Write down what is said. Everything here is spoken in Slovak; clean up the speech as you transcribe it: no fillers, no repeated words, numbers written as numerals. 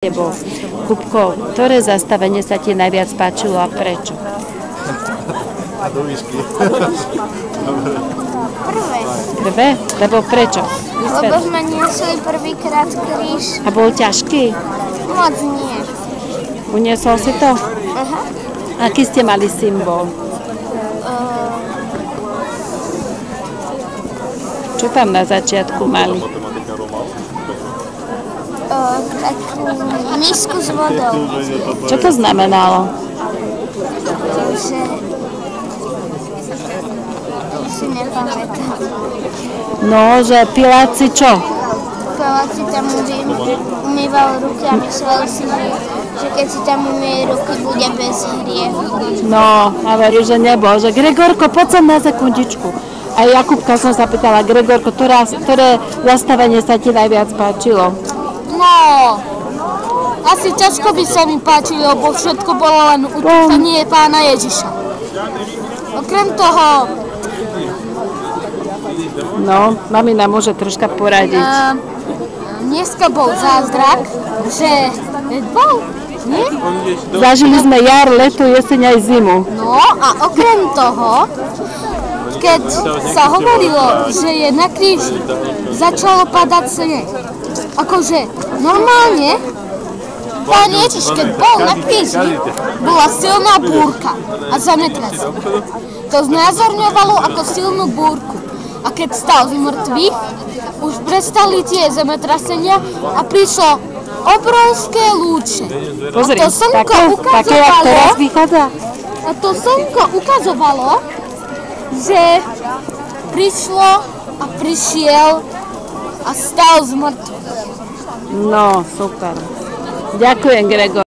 Tebo, Kupko, ktoré zastavenie sa ti najviac páčilo a prečo? A do výšky. Prvé? Lebo prečo? Lebo sme niesli prvýkrát kríž. A bol ťažký? Moc nie. Uniesol si to? Aha. Aký ste mali symbol? Čo tam na začiatku mali? Takú misku s vodou. Čo to znamenalo? Že si nepamätám. No, že Pilát si čo? Pilát si tam umýval ruky a myslel si, že keď si tam umýje ruky, bude bez hriechu. No, a veru, že nebol. Že Gregorko, poď sem na sekundičku. A Jakubka som sa pýtala, Gregorko, ktoré zastavenie sa ti najviac páčilo? No, asi ťažko by sa mi páčilo, lebo všetko bolo len utrpenie Pána Ježiša. Okrem toho... No, mamina môže troška poradiť. Dneska bol zázrak, že bol, nie? Zažili sme jar, leto, jeseň aj zimu. No a okrem toho, keď sa hovorilo, že je na kríži, začalo padať sneh. Akože normálne, Pán Ježiš, keď bol na kríži, bola silná búrka a zemetrasenie. To znázorňovalo ako silnú búrku. A keď stal z mŕtvych, už prestali tie zemetrasenia a prišlo obrovské lúče. Pozri, a to slnko také, jak teraz vychádza. A to slnko ukazovalo, že prišlo a prišiel a stal z mŕtvych. No, super. Ďakujem, Gregor.